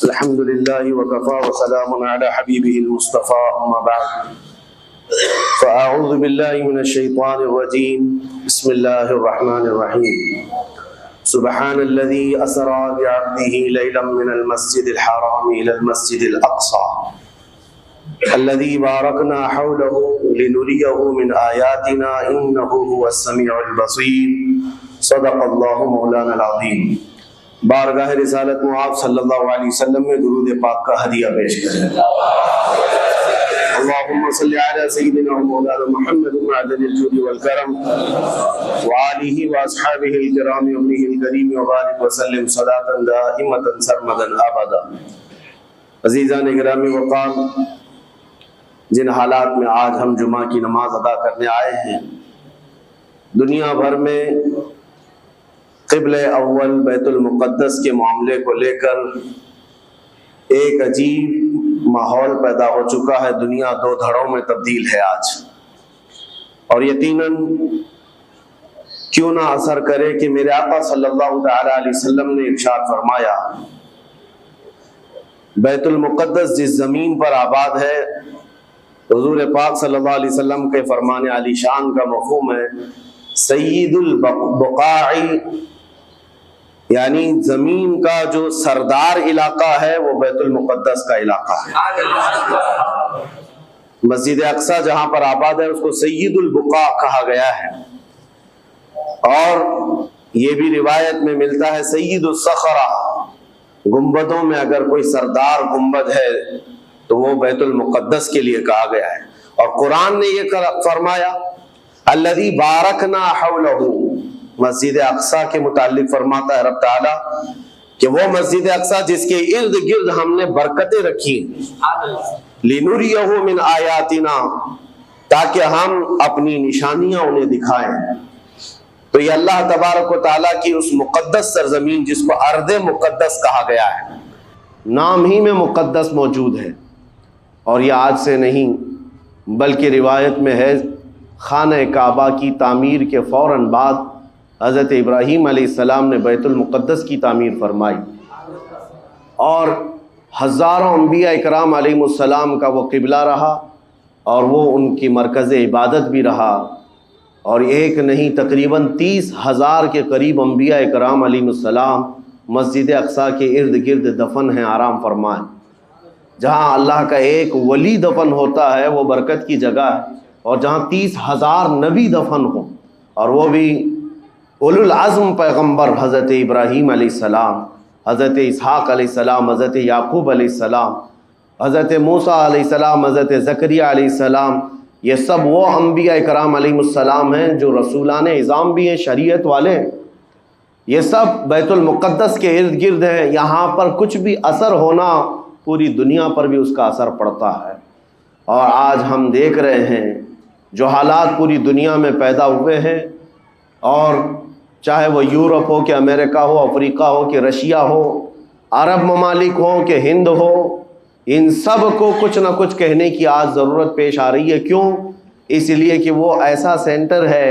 الحمد لله وكفى وسلام على حبيبه المصطفى أما بعد فأعوذ بالله من الشيطان الرجيم بسم الله الرحمن الرحيم سبحان الذي أسرى بعبده ليلا من المسجد الحرام إلى المسجد الأقصى الذي باركنا حوله لنريه من آياتنا إنه هو السميع البصير صدق الله مولانا العظيم۔ بارگاہ رسالت معاذ صلی اللہ علیہ وسلم میں درود پاک کا ہدیہ پیش کریں۔ اللہم صلی علی سیدنا مولانا محمد معدن الجود والکرم وآلہ واصحابہ الکرام وامنہ الکریم وبارک وسلم صلاۃ دائمۃ سرمدا ابدا۔ عزیزان گرامی وقار، جن حالات میں آج ہم جمعہ کی نماز ادا کرنے آئے ہیں، دنیا بھر میں قبلہ اول بیت المقدس کے معاملے کو لے کر ایک عجیب ماحول پیدا ہو چکا ہے۔ دنیا دو دھڑوں میں تبدیل ہے آج، اور یقیناً کیوں نہ اثر کرے کہ میرے آقا صلی اللہ تعالی علیہ وسلم نے ارشاد فرمایا، بیت المقدس جس زمین پر آباد ہے، حضور پاک صلی اللہ علیہ وسلم کے فرمان علی شان کا مفہوم ہے سید البقاع، یعنی زمین کا جو سردار علاقہ ہے وہ بیت المقدس کا علاقہ ہے۔ مسجد اقصی جہاں پر آباد ہے اس کو سید البقاع کہا گیا ہے، اور یہ بھی روایت میں ملتا ہے سید الصخرہ، گنبدوں میں اگر کوئی سردار گنبد ہے تو وہ بیت المقدس کے لیے کہا گیا ہے۔ اور قرآن نے یہ فرمایا الذی بارکنا حولہ، مسجد اقصی کے متعلق فرماتا ہے رب تعالیٰ کہ وہ مسجد اقصی جس کے ارد گرد ہم نے برکتیں رکھی، لنریہ من آیاتنا، تاکہ ہم اپنی نشانیاں انہیں دکھائیں۔ تو یہ اللہ تبارک و تعالیٰ کی اس مقدس سرزمین جس کو ارض مقدس کہا گیا ہے، نام ہی میں مقدس موجود ہے، اور یہ آج سے نہیں بلکہ روایت میں ہے خانہ کعبہ کی تعمیر کے فوراً بعد حضرت ابراہیم علیہ السلام نے بیت المقدس کی تعمیر فرمائی، اور ہزاروں انبیاء اکرام علیہ السلام کا وہ قبلہ رہا، اور وہ ان کی مرکز عبادت بھی رہا، اور ایک نہیں تقریباً 30,000 کے قریب انبیاء اکرام علیہ السلام مسجد اقصی کے ارد گرد دفن ہیں، آرام فرمائیں۔ جہاں اللہ کا ایک ولی دفن ہوتا ہے وہ برکت کی جگہ ہے، اور جہاں 30,000 نبی دفن ہوں، اور وہ بھی اولو العزم پیغمبر حضرت ابراہیم علیہ السلام، حضرت اسحاق علیہ السلام، حضرت یعقوب علیہ السلام، حضرت موسیٰ علیہ السلام، حضرت زکریا علیہ السلام، یہ سب وہ انبیاء اکرام علیہ السلام ہیں جو رسولان اعظام بھی ہیں، شریعت والے ہیں۔ یہ سب بیت المقدس کے ارد گرد ہیں۔ یہاں پر کچھ بھی اثر ہونا پوری دنیا پر بھی اس کا اثر پڑتا ہے، اور آج ہم دیکھ رہے ہیں جو حالات پوری دنیا میں پیدا ہوئے ہیں، اور چاہے وہ یورپ ہو کہ امریکہ ہو، افریقہ ہو کہ رشیا ہو، عرب ممالک ہوں کہ ہند ہو، ان سب کو کچھ نہ کچھ کہنے کی آج ضرورت پیش آ رہی ہے۔ کیوں؟ اس لیے کہ وہ ایسا سینٹر ہے،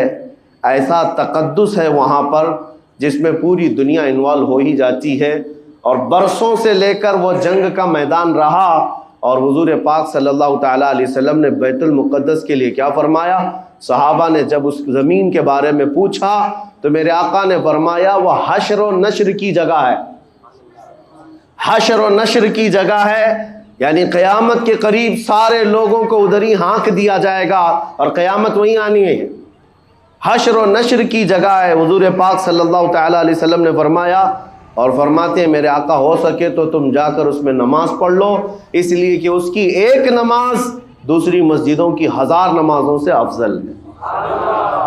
ایسا تقدس ہے وہاں پر جس میں پوری دنیا انوالو ہو ہی جاتی ہے، اور برسوں سے لے کر وہ جنگ کا میدان رہا، اور حضور پاک صلی اللہ تعالیٰ علیہ وسلم نے بیت المقدس کے لیے کیا فرمایا؟ صحابہ نے جب اس زمین کے بارے میں پوچھا تو میرے آقا نے فرمایا وہ حشر و نشر کی جگہ ہے، حشر و نشر کی جگہ ہے، یعنی قیامت کے قریب سارے لوگوں کو ادھر ہی ہانک دیا جائے گا، اور قیامت وہیں آنی ہے۔ حشر و نشر کی جگہ ہے، حضور پاک صلی اللہ تعالیٰ علیہ وسلم نے فرمایا، اور فرماتے ہیں میرے آقا ہو سکے تو تم جا کر اس میں نماز پڑھ لو، اس لیے کہ اس کی ایک نماز دوسری مسجدوں کی 1000 نمازوں سے افضل ہے۔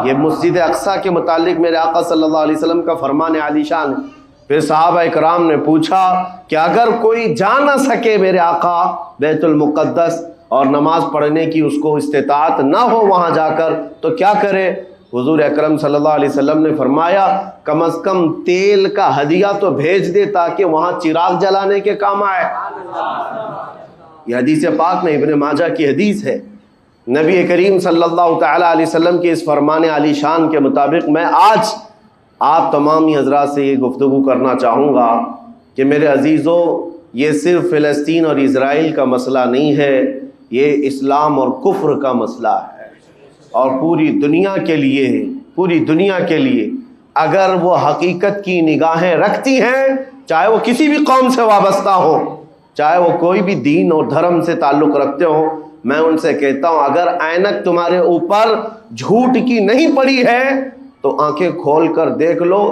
یہ مسجد اقصی کے متعلق میرے آقا صلی اللہ علیہ وسلم کا فرمان علی شان ہے۔ پھر صحابہ اکرام نے پوچھا کہ اگر کوئی جا نہ سکے میرے آقا بیت المقدس اور نماز پڑھنے کی اس کو استطاعت نہ ہو وہاں جا کر تو کیا کرے؟ حضور اکرم صلی اللہ علیہ وسلم نے فرمایا کم از کم تیل کا ہدیہ تو بھیج دے تاکہ وہاں چراغ جلانے کے کام آئے۔ یہ حدیث پاک میں ابن ماجہ کی حدیث ہے۔ نبی کریم صلی اللہ تعالیٰ علیہ وسلم کے اس فرمان علی شان کے مطابق میں آج آپ تمامی حضرات سے یہ گفتگو کرنا چاہوں گا کہ میرے عزیزوں، یہ صرف فلسطین اور اسرائیل کا مسئلہ نہیں ہے، یہ اسلام اور کفر کا مسئلہ ہے، اور پوری دنیا کے لیے ہے، پوری دنیا کے لیے اگر وہ حقیقت کی نگاہیں رکھتی ہیں، چاہے وہ کسی بھی قوم سے وابستہ ہو، چاہے وہ کوئی بھی دین اور دھرم سے تعلق رکھتے ہوں، میں ان سے کہتا ہوں اگر اینک تمہارے اوپر جھوٹ کی نہیں پڑی ہے تو آنکھیں کھول کر دیکھ لو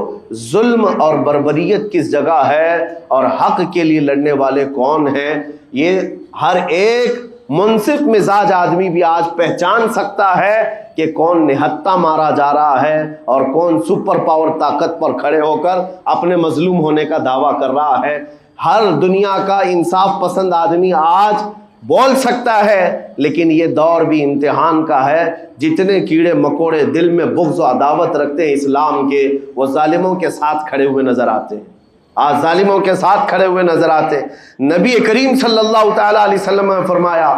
ظلم اور بربریت کس جگہ ہے اور حق کے لیے لڑنے والے کون ہیں۔ یہ ہر ایک منصف مزاج آدمی بھی آج پہچان سکتا ہے کہ کون نہتہ مارا جا رہا ہے اور کون سپر پاور طاقت پر کھڑے ہو کر اپنے مظلوم ہونے کا دعویٰ کر رہا ہے۔ ہر دنیا کا انصاف پسند آدمی آج بول سکتا ہے، لیکن یہ دور بھی امتحان کا ہے۔ جتنے کیڑے مکوڑے دل میں بغض و عداوت رکھتے ہیں اسلام کے، وہ ظالموں کے ساتھ کھڑے ہوئے نظر آتے ہیں، آج ظالموں کے ساتھ کھڑے ہوئے نظر آتے ہیں۔ نبی کریم صلی اللہ تعالیٰ علیہ وسلم نے فرمایا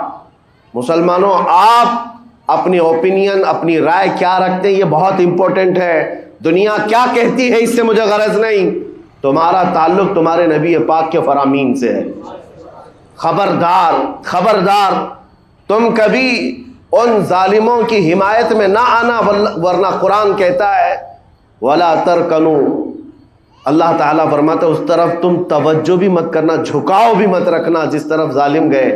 مسلمانوں آپ اپنی اوپینین، اپنی رائے کیا رکھتے ہیں یہ بہت امپورٹنٹ ہے، دنیا کیا کہتی ہے اس سے مجھے غرض نہیں، تمہارا تعلق تمہارے نبی پاک کے فرامین سے ہے۔ خبردار خبردار تم کبھی ان ظالموں کی حمایت میں نہ آنا، ورنہ قرآن کہتا ہے وَلَا تَرْكَنُوا، اللہ تعالیٰ فرماتا ہے اس طرف تم توجہ بھی مت کرنا، جھکاؤ بھی مت رکھنا، جس طرف ظالم گئے،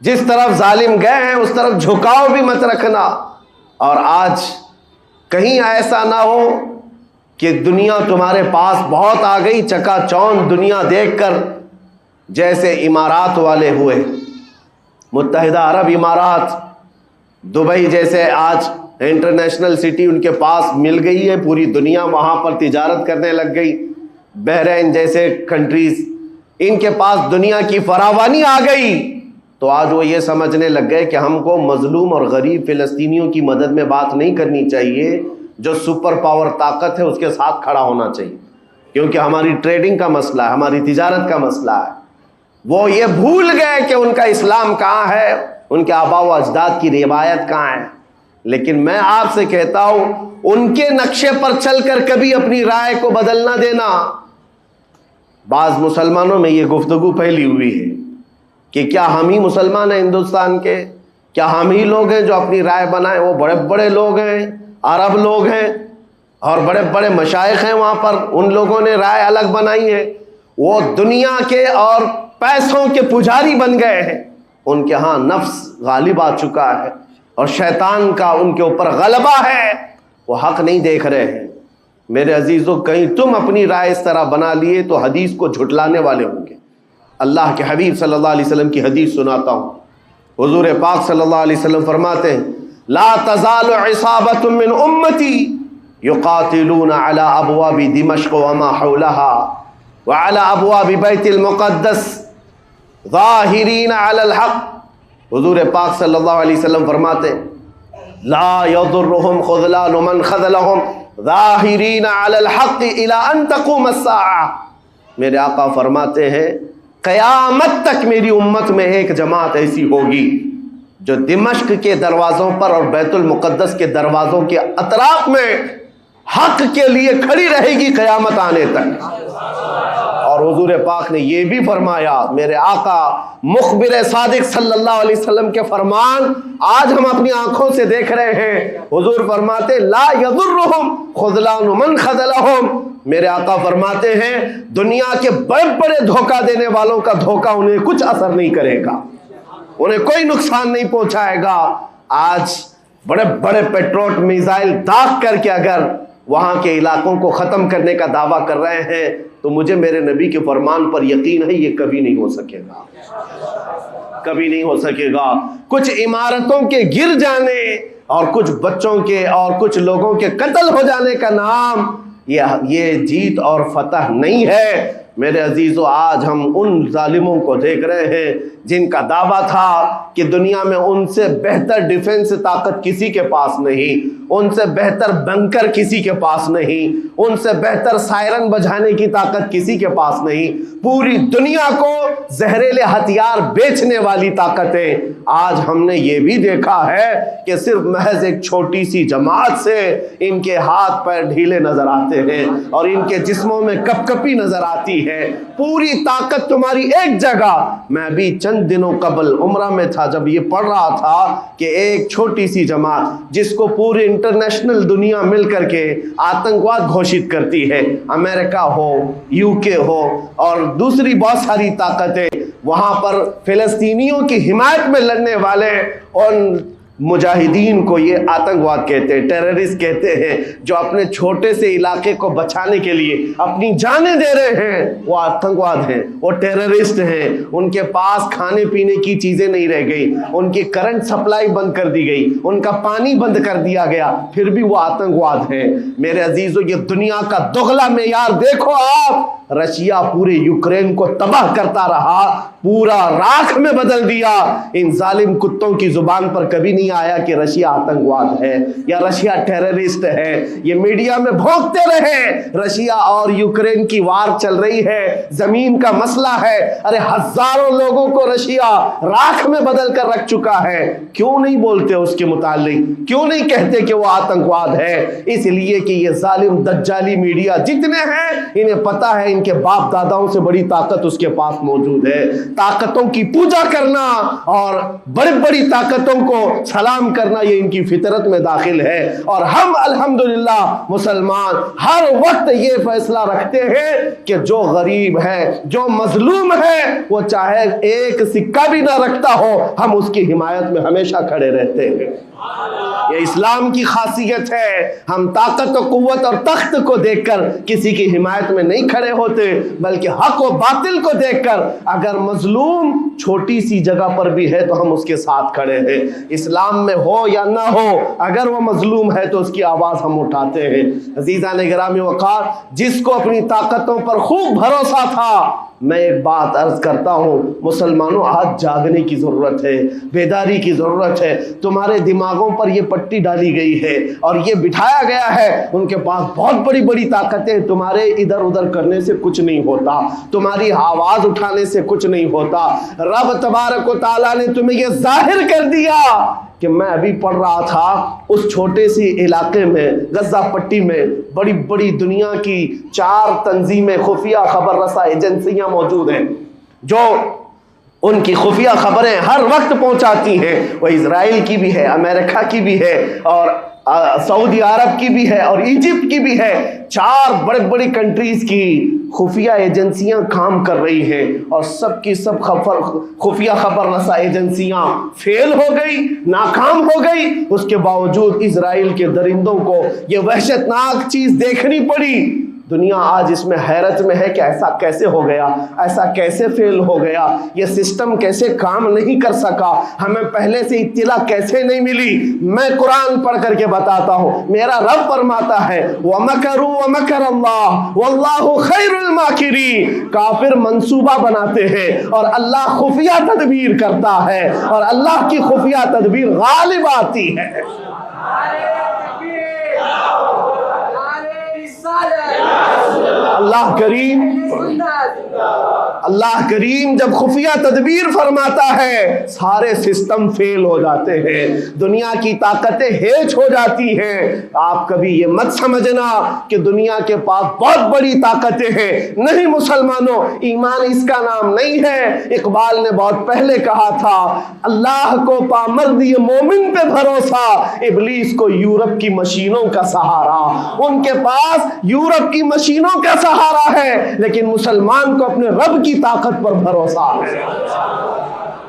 جس طرف ظالم گئے ہیں اس طرف جھکاؤ بھی مت رکھنا۔ اور آج کہیں ایسا نہ ہو کہ دنیا تمہارے پاس بہت آ گئی، چکا چوند دنیا دیکھ کر جیسے امارات والے ہوئے، متحدہ عرب امارات، دبئی جیسے آج انٹرنیشنل سٹی ان کے پاس مل گئی ہے، پوری دنیا وہاں پر تجارت کرنے لگ گئی، بحرین جیسے کنٹریز، ان کے پاس دنیا کی فراوانی آ گئی، تو آج وہ یہ سمجھنے لگ گئے کہ ہم کو مظلوم اور غریب فلسطینیوں کی مدد میں بات نہیں کرنی چاہیے، جو سپر پاور طاقت ہے اس کے ساتھ کھڑا ہونا چاہیے، کیونکہ ہماری ٹریڈنگ کا مسئلہ ہے، ہماری تجارت کا مسئلہ ہے۔ وہ یہ بھول گئے کہ ان کا اسلام کہاں ہے، ان کے آباء و اجداد کی روایت کہاں ہے۔ لیکن میں آپ سے کہتا ہوں ان کے نقشے پر چل کر کبھی اپنی رائے کو بدل نہ دینا۔ بعض مسلمانوں میں یہ گفتگو پھیلی ہوئی ہے کہ کیا ہم ہی مسلمان ہیں ہندوستان کے، کیا ہم ہی لوگ ہیں جو اپنی رائے بنائیں، وہ بڑے بڑے لوگ ہیں، عرب لوگ ہیں اور بڑے بڑے مشائخ ہیں وہاں پر، ان لوگوں نے رائے الگ بنائی ہے، وہ دنیا کے اور پیسوں کے پجاری بن گئے ہیں، ان کے ہاں نفس غالب آ چکا ہے اور شیطان کا ان کے اوپر غلبہ ہے، وہ حق نہیں دیکھ رہے ہیں۔ میرے عزیزوں کہیں تم اپنی رائے اس طرح بنا لیے تو حدیث کو جھٹلانے والے ہوں گے۔ اللہ کے حبیب صلی اللہ علیہ وسلم کی حدیث سناتا ہوں، حضور پاک صلی اللہ علیہ وسلم فرماتے ہیں لا تزال عصابۃ من امتی یقاتلون علی ابواب دمشق وما حولها وعلى ابواب بیت المقدس ظاہرین علی الحق۔ حضور پاک صلی اللہ علیہ وسلم فرماتے ہیں لا یضرهم خذلان من خذلهم ظاہرین علی الحق الى ان تقوم الساعہ۔ میرے آقا فرماتے ہیں قیامت تک میری امت میں ایک جماعت ایسی ہوگی جو دمشق کے دروازوں پر اور بیت المقدس کے دروازوں کے اطراف میں حق کے لیے کھڑی رہے گی قیامت آنے تک۔ اور حضور پاک نے یہ بھی فرمایا، میرے آقا مخبر صادق صلی اللہ علیہ وسلم کے فرمان آج ہم اپنی آنکھوں سے دیکھ رہے ہیں، حضور فرماتے لا یضرهم خذلان من خذلهم۔ میرے آقا فرماتے ہیں دنیا کے بڑے بڑے دھوکہ دینے والوں کا دھوکہ انہیں کچھ اثر نہیں کرے گا، انہیں کوئی نقصان نہیں پہنچائے گا۔ آج بڑے بڑے پیٹروٹ میزائل داغ کر کے اگر وہاں کے علاقوں کو ختم کرنے کا دعویٰ کر رہے ہیں تو مجھے میرے نبی کے فرمان پر یقین ہے یہ کبھی نہیں ہو سکے گا، کبھی نہیں ہو سکے گا۔ کچھ عمارتوں کے گر جانے اور کچھ بچوں کے اور کچھ لوگوں کے قتل ہو جانے کا نام یہ جیت اور فتح نہیں ہے۔ میرے عزیزو آج ہم ان ظالموں کو دیکھ رہے ہیں جن کا دعویٰ تھا کہ دنیا میں ان سے بہتر ڈیفنس طاقت کسی کے پاس نہیں، ان سے بہتر بنکر کسی کے پاس نہیں، ان سے بہتر سائرن بجانے کی طاقت کسی کے پاس نہیں، پوری دنیا کو زہریلے ہتھیار بیچنے والی طاقتیں۔ آج ہم نے یہ بھی دیکھا ہے کہ صرف محض ایک چھوٹی سی جماعت سے ان کے ہاتھ پیر ڈھیلے نظر آتے ہیں اور ان کے جسموں میں کپ کپی نظر آتی ہے۔ پوری طاقت تمہاری ایک جگہ۔ میں بھی چند دنوں قبل عمرہ میں تھا، جب یہ پڑھ رہا تھا کہ ایک چھوٹی سی جماعت جس کو پوری انٹرنیشنل دنیا مل کر کے آتنکواد گھوشت کرتی ہے، امریکہ ہو، UK ہو اور دوسری بہت ساری طاقتیں، وہاں پر فلسطینیوں کی حمایت میں لڑنے والے ان مجاہدین کو یہ آتنکواد کہتے ہیں، ٹیررسٹ کہتے ہیں، جو اپنے چھوٹے سے علاقے کو بچانے کے لیے اپنی جانیں دے رہے ہیں، وہ آتنکواد ہیں، وہ ٹیررسٹ ہیں۔ ان کے پاس کھانے پینے کی چیزیں نہیں رہ گئی، ان کی کرنٹ سپلائی بند کر دی گئی، ان کا پانی بند کر دیا گیا، پھر بھی وہ آتنکواد ہیں۔ میرے عزیزو، یہ دنیا کا دغلا معیار دیکھو آپ۔ رشیا پورے یوکرین کو تباہ کرتا رہا، پورا راکھ میں بدل دیا۔ ان ظالم کتوں کی زبان پر کبھی نہیں آیا کہ رشیا آتنکواد ہے یا رشیا ٹیررسٹ ہے۔ یہ میڈیا میں بھونکتے رہے، رشیا اور یوکرین کی وار چل رہی ہے، زمین کا مسئلہ ہے۔ ارے ہزاروں لوگوں کو رشیا راکھ میں بدل کر رکھ چکا ہے، کیوں نہیں بولتے اس کے متعلق؟ کیوں نہیں کہتے کہ وہ آتنکواد ہے؟ اس لیے کہ یہ ظالم دجالی میڈیا جتنے ہیں، انہیں پتا ہے ان کے باپ داداؤں سے بڑی طاقت اس کے پاس موجود ہے۔ طاقتوں کی پوجا کرنا اور بڑی بڑی طاقتوں کو سلام کرنا یہ ان کی فطرت میں داخل ہے، اور ہم الحمدللہ مسلمان ہر وقت یہ فیصلہ رکھتے ہیں کہ جو غریب ہے، جو مظلوم ہے، وہ چاہے ایک سکہ بھی نہ رکھتا ہو، ہم اس کی حمایت میں ہمیشہ کھڑے رہتے ہیں۔ یہ اسلام کی خاصیت ہے۔ ہم طاقت و قوت اور تخت کو دیکھ کر کسی کی حمایت میں نہیں کھڑے ہوتے، بلکہ حق و باطل کو دیکھ کر اگر مظلوم چھوٹی سی جگہ پر بھی ہے تو ہم اس کے ساتھ کھڑے ہیں۔ اسلام میں ہو یا نہ ہو، اگر وہ مظلوم ہے تو اس کی آواز ہم اٹھاتے ہیں۔ عزیزان گرامی وقار، جس کو اپنی طاقتوں پر خوب بھروسہ تھا، میں ایک بات عرض کرتا ہوں، مسلمانوں آج جاگنے کی ضرورت ہے، بیداری کی ضرورت ہے۔ تمہارے دماغوں پر یہ پٹی ڈالی گئی ہے اور یہ بٹھایا گیا ہے، ان کے پاس بہت بڑی بڑی طاقتیں، تمہارے ادھر ادھر کرنے سے کچھ نہیں ہوتا، تمہاری آواز اٹھانے سے کچھ نہیں ہوتا۔ رب تبارک و تعالیٰ نے تمہیں یہ ظاہر کر دیا کہ میں ابھی پڑھ رہا تھا، اس چھوٹے سی علاقے میں غزہ پٹی میں بڑی بڑی دنیا کی 4 تنظیمیں، خفیہ خبر رساں ایجنسیاں موجود ہیں جو ان کی خفیہ خبریں ہر وقت پہنچاتی ہیں۔ وہ اسرائیل کی بھی ہے، امریکہ کی بھی ہے اور سعودی عرب کی بھی ہے اور ایجپٹ کی بھی ہے۔ 4 بڑے بڑی کنٹریز کی خفیہ ایجنسیاں کام کر رہی ہیں، اور سب کی سب خفیہ خبر رساں ایجنسیاں فیل ہو گئی، ناکام ہو گئی۔ اس کے باوجود اسرائیل کے درندوں کو یہ وحشتناک چیز دیکھنی پڑی۔ دنیا آج اس میں حیرت میں ہے کہ ایسا کیسے ہو گیا، ایسا کیسے فیل ہو گیا، یہ سسٹم کیسے کام نہیں کر سکا، ہمیں پہلے سے اطلاع کیسے نہیں ملی۔ میں قرآن پڑھ کر کے بتاتا ہوں، میرا رب فرماتا ہے وَمَكَرُوا وَمَكَرَ اللَّهُ وَاللَّهُ خَيْرُ الْمَاكِرِينَ۔ کافر منصوبہ بناتے ہیں اور اللہ خفیہ تدبیر کرتا ہے، اور اللہ کی خفیہ تدبیر غالب آتی ہے۔ اللہ کریم جب خفیہ تدبیر فرماتا ہے، سارے سسٹم فیل ہو جاتے ہیں، دنیا کی طاقتیں ہیچ ہو جاتی ہیں۔ آپ کبھی یہ مت سمجھنا کہ دنیا کے پاس بہت بڑی طاقتیں ہیں، نہیں مسلمانوں، ایمان اس کا نام نہیں ہے۔ اقبال نے بہت پہلے کہا تھا، اللہ کو پامرد مومن پہ بھروسہ، ابلیس کو یورپ کی مشینوں کا سہارا۔ ان کے پاس یورپ کی مشینوں کا سہارا ہے، لیکن مسلمان کو اپنے رب کی طاقت پر بھروسہ ہے۔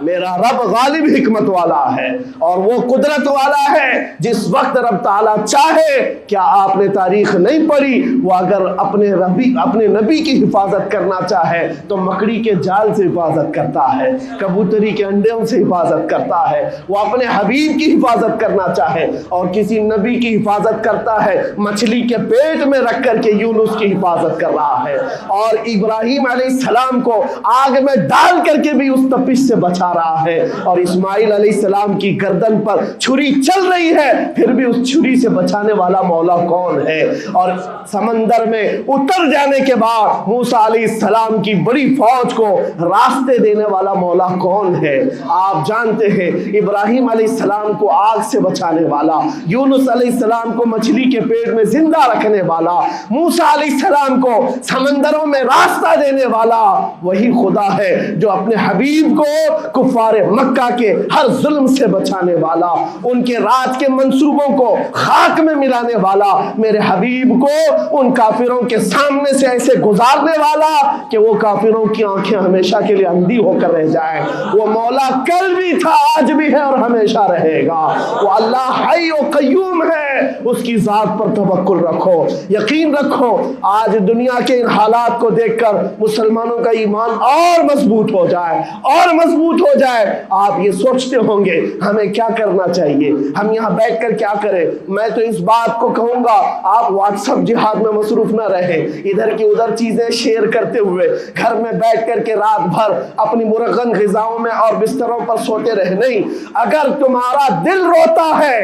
میرا رب غالب حکمت والا ہے اور وہ قدرت والا ہے۔ جس وقت رب تعالیٰ چاہے، کیا آپ نے تاریخ نہیں پڑھی، وہ اگر اپنے نبی کی حفاظت کرنا چاہے تو مکڑی کے جال سے حفاظت کرتا ہے، کبوتری کے انڈوں سے حفاظت کرتا ہے۔ وہ اپنے حبیب کی حفاظت کرنا چاہے اور کسی نبی کی حفاظت کرتا ہے، مچھلی کے پیٹ میں رکھ کر کے یونس کی حفاظت کر رہا ہے، اور ابراہیم علیہ السلام کو آگ میں ڈال کر کے بھی اس تپش سے بچا جا رہا ہے اور اسماعیل علیہ السلام کی گردن پر چھری چل رہی ہے، پھر بھی اس چھری سے بچانے والا مولا کون ہے؟ اور سمندر میں اتر جانے کے بعد موسیٰ علیہ السلام کی بڑی فوج کو راستے دینے والا مولا کون ہے؟ آپ جانتے ہیں ابراہیم علیہ السلام کو آگ سے بچانے والا، یونس علیہ السلام کو مچھلی کے پیٹ میں زندہ رکھنے والا، موسیٰ علیہ السلام کو سمندروں میں راستہ دینے والا وہی خدا ہے جو اپنے حبیب کو کفار مکہ کے ہر ظلم سے بچانے والا، ان کے رات کے منصوبوں کو خاک میں ملانے والا، میرے حبیب کو ان کافروں کے سامنے سے ایسے گزارنے والا کہ وہ کافروں کی آنکھیں ہمیشہ کے لیے اندھی ہو کر رہ جائیں۔ وہ مولا کل بھی تھا، آج بھی ہے اور ہمیشہ رہے گا۔ وہ اللہ حی و قیوم ہے، اس کی ذات پر توکل رکھو، یقین رکھو۔ آج دنیا کے ان حالات کو دیکھ کر مسلمانوں کا ایمان اور مضبوط ہو جائے اور مضبوط ہو جائے۔ آپ یہ سوچتے ہوں گے ہمیں کیا کرنا چاہیے، ہم یہاں بیٹھ کر کیا کریں؟ میں تو اس بات کو کہوں گا آپ واٹس ایپ جہاد میں مصروف نہ رہیں، ادھر کی ادھر چیزیں شیئر کرتے ہوئے گھر میں بیٹھ کر کے رات بھر اپنی مرغن غذاؤں میں اور بستروں پر سوتے رہے نہیں۔ اگر تمہارا دل روتا ہے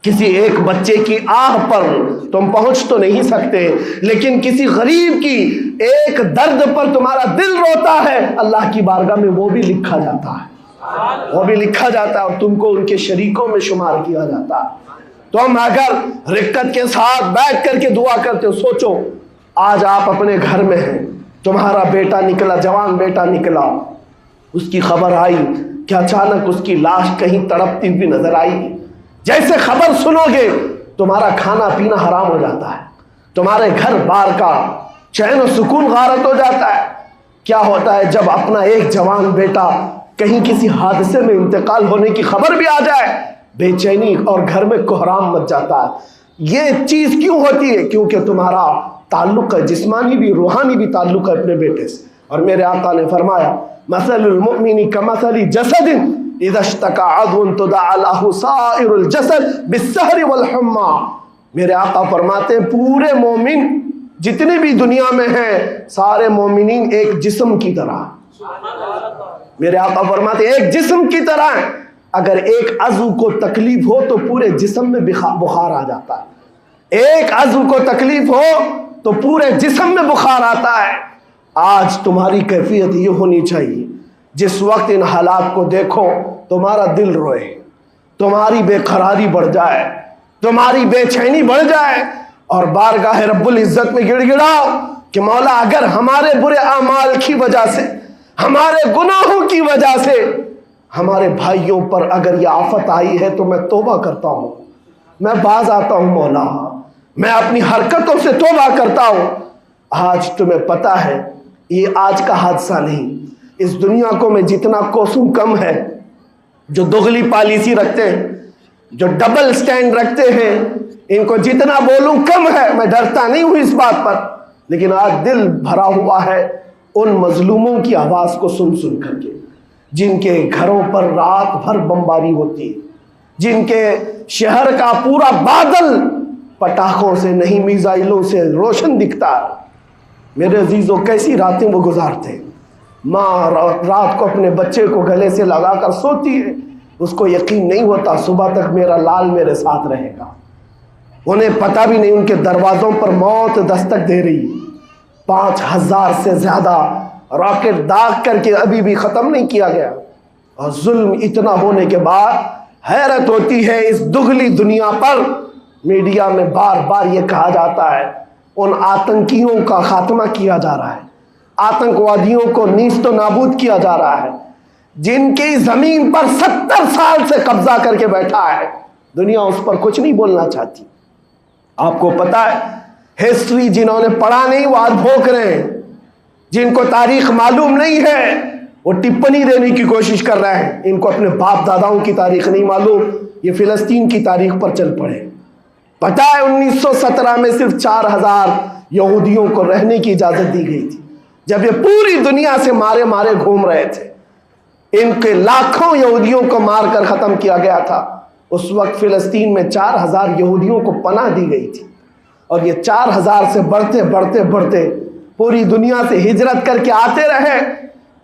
کسی ایک بچے کی آہ پر، تم پہنچ تو نہیں سکتے، لیکن کسی غریب کی ایک درد پر تمہارا دل روتا ہے، اللہ کی بارگاہ میں وہ بھی لکھا جاتا ہے، وہ بھی لکھا جاتا ہے اور تم کو ان کے شریکوں میں شمار کیا جاتا ہے۔ تم اگر رقت کے ساتھ بیٹھ کر کے دعا کرتے ہو، سوچو آج آپ اپنے گھر میں ہیں، تمہارا بیٹا نکلا، جوان بیٹا نکلا، اس کی خبر آئی کہ اچانک اس کی لاش کہیں تڑپتی ہوئی نظر آئی، جیسے خبر سنو گے تمہارا کھانا پینا حرام ہو جاتا ہے، تمہارے گھر بار کا چین و سکون غارت ہو جاتا ہے۔ کیا ہوتا ہے جب اپنا ایک جوان بیٹا کہیں کسی حادثے میں انتقال ہونے کی خبر بھی آ جائے، بے چینی اور گھر میں کوہرام مچ جاتا ہے۔ یہ چیز کیوں ہوتی ہے؟ کیونکہ تمہارا تعلق ہے، جسمانی بھی روحانی بھی تعلق ہے اپنے بیٹے سے۔ اور میرے آقا نے فرمایا مثل المؤمن کمثل جسد اذا اشتكى عضو تداعى له سائر الجسد بالسهر والحمى۔ میرے آقا فرماتے ہیں پورے مومن جتنے بھی دنیا میں ہیں، سارے مومنین ایک جسم کی طرح، میرے آقا فرماتے ہیں ایک جسم کی طرح ہیں، اگر ایک عضو کو تکلیف ہو تو پورے جسم میں بخار آ جاتا ہے، ایک عضو کو تکلیف ہو تو پورے جسم میں بخار آتا ہے۔ آج تمہاری کیفیت یہ ہونی چاہیے، جس وقت ان حالات کو دیکھو تمہارا دل روئے، تمہاری بے قراری بڑھ جائے، تمہاری بے چینی بڑھ جائے اور بارگاہ رب العزت میں گڑ گڑاؤ کہ مولا اگر ہمارے برے اعمال کی وجہ سے، ہمارے گناہوں کی وجہ سے ہمارے بھائیوں پر اگر یہ آفت آئی ہے تو میں توبہ کرتا ہوں، میں باز آتا ہوں مولا، میں اپنی حرکتوں سے توبہ کرتا ہوں۔ آج تمہیں پتہ ہے یہ آج کا حادثہ نہیں، اس دنیا کو میں جتنا کوسوں کم ہے جو دغلی پالیسی رکھتے ہیں، جو ڈبل سٹینڈ رکھتے ہیں، ان کو جتنا بولوں کم ہے، میں ڈرتا نہیں ہوں اس بات پر، لیکن آج دل بھرا ہوا ہے ان مظلوموں کی آواز کو سن سن کر کے، جن کے گھروں پر رات بھر بمباری ہوتی ہے، جن کے شہر کا پورا بادل پٹاخوں سے نہیں میزائلوں سے روشن دکھتا ہے۔ میرے عزیزوں کیسی راتیں وہ گزارتے ہیں، ماں رات کو اپنے بچے کو گلے سے لگا کر سوتی ہے، اس کو یقین نہیں ہوتا صبح تک میرا لال میرے ساتھ رہے گا، انہیں پتہ بھی نہیں ان کے دروازوں پر موت دستک دے رہی، 5000 سے زیادہ راکٹ داغ کر کے ابھی بھی ختم نہیں کیا گیا، اور ظلم اتنا ہونے کے بعد حیرت ہوتی ہے اس دگلی دنیا پر میڈیا میں بار بار یہ کہا جاتا ہے ان آتنکیوں کا خاتمہ کیا جا رہا ہے، آتنکوادیوں کو نیست و نابود کیا جا رہا ہے، جن کی زمین پر 70 سال سے قبضہ کر کے بیٹھا ہے، دنیا اس پر کچھ نہیں بولنا چاہتی۔ آپ کو پتا ہے ہسٹری جنہوں نے پڑھا نہیں وہ آج بھوک رہے ہیں، جن کو تاریخ معلوم نہیں ہے وہ ٹپنی دینے کی کوشش کر رہے ہیں، ان کو اپنے باپ داداؤں کی تاریخ نہیں معلوم، یہ فلسطین کی تاریخ پر چل پڑے۔ پتا ہے 1917 میں صرف 4000 یہودیوں کو رہنے کی اجازت دی گئی تھی، جب یہ پوری دنیا سے مارے مارے گھوم رہے تھے، ان کے لاکھوں یہودیوں کو مار کر ختم کیا گیا تھا۔ اس وقت فلسطین میں 4000 یہودیوں کو پناہ دی گئی تھی، اور یہ 4000 سے بڑھتے بڑھتے بڑھتے پوری دنیا سے ہجرت کر کے آتے رہے،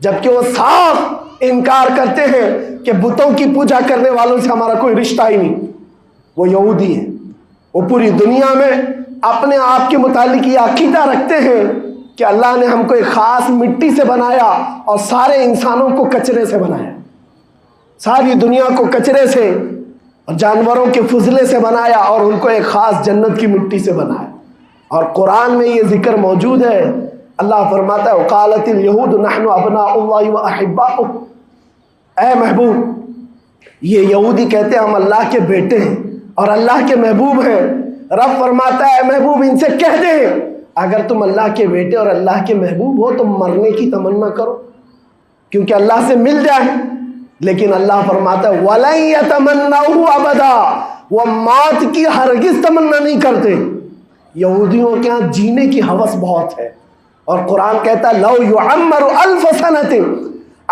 جبکہ وہ صاف انکار کرتے ہیں کہ بتوں کی پوجا کرنے والوں سے ہمارا کوئی رشتہ ہی نہیں. وہ یہودی ہیں. وہ پوری دنیا میں اپنے آپ کے متعلق یہ عقیدہ رکھتے ہیں کہ اللہ نے ہم کو ایک خاص مٹی سے بنایا اور سارے انسانوں کو کچرے سے بنایا, ساری دنیا کو کچرے سے اور جانوروں کے فضلے سے بنایا اور ان کو ایک خاص جنت کی مٹی سے بنایا. اور قرآن میں یہ ذکر موجود ہے. اللہ فرماتا ہے وقالت الیہود نحن ابناء اللہ واحباؤہ. اے محبوب, یہ یہودی کہتے ہیں ہم اللہ کے بیٹے ہیں اور اللہ کے محبوب ہیں. رب فرماتا ہے اے محبوب ان سے کہہ دے اگر تم اللہ کے بیٹے اور اللہ کے محبوب ہو تو مرنے کی تمنا کرو کیونکہ اللہ سے مل جائے. لیکن اللہ فرماتا ہے وَلَن يَتَمَنَّوْهُ أَبَدًا, وہ موت کی ہرگز تمنا نہیں کرتے. یہودیوں کے ہاں جینے کی ہوس بہت ہے اور قرآن کہتا ہے لَوْ يُعَمَّرُ أَلْفَ سَنَةٍ,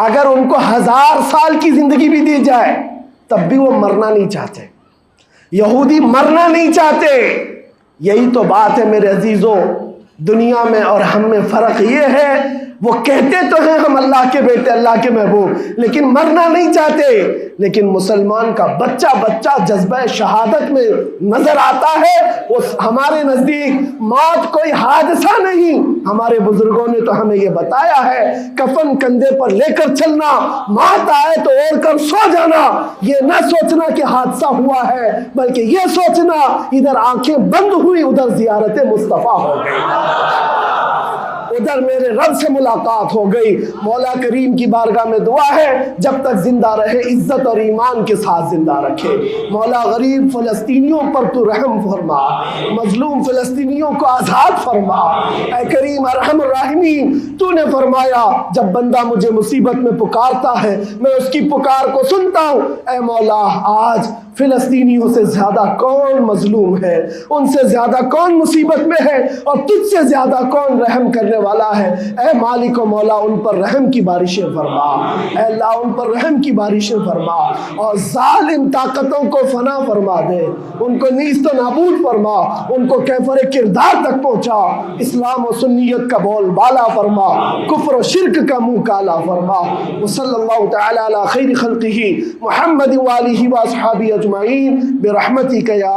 اگر ان کو 1000 سال کی زندگی بھی دی جائے تب بھی وہ مرنا نہیں چاہتے. یہودی مرنا نہیں چاہتے. یہی تو بات ہے میرے عزیزوں, دنیا میں اور ہم میں فرق یہ ہے وہ کہتے تو ہیں ہم اللہ کے بیٹے اللہ کے محبوب لیکن مرنا نہیں چاہتے. لیکن مسلمان کا بچہ جذبہ شہادت میں نظر آتا ہے. وہ ہمارے نزدیک موت کوئی حادثہ نہیں. ہمارے بزرگوں نے تو ہمیں یہ بتایا ہے کفن کندھے پر لے کر چلنا, موت آئے تو اوڑھ کر سو جانا. یہ نہ سوچنا کہ حادثہ ہوا ہے بلکہ یہ سوچنا ادھر آنکھیں بند ہوئی ادھر زیارت مصطفیٰ ہو گئی, ادھر میرے رب سے ملاقات ہو گئی. مولا کریم کی بارگاہ میں دعا ہے جب تک زندہ رہے عزت اور ایمان کے ساتھ زندہ رکھے. مولا غریب فلسطینیوں پر تو رحم فرما, مظلوم فلسطینیوں کو آزاد فرما. اے کریم ارحم الراحمین, تو نے فرمایا جب بندہ مجھے مصیبت میں پکارتا ہے میں اس کی پکار کو سنتا ہوں. اے مولا آج فلسطینیوں سے زیادہ کون مظلوم ہے, ان سے زیادہ کون مصیبت میں ہے اور تجھ سے زیادہ کون رحم کرنے والا ہے. اے مالک و مولا ان پر رحم کی بارشیں فرما. اے اللہ ان پر رحم کی بارشیں فرما اور ظالم طاقتوں کو فنا فرما دے, ان کو نیست و نابود فرما, ان کو کیفر کردار تک پہنچا. اسلام و سنیت کا بول بالا فرما, کفر و شرک کا منہ کالا فرما. وصلی اللہ تعالی علی خیر خلقہ محمد وآلہ واصحابہ اجمعین برحمتک یا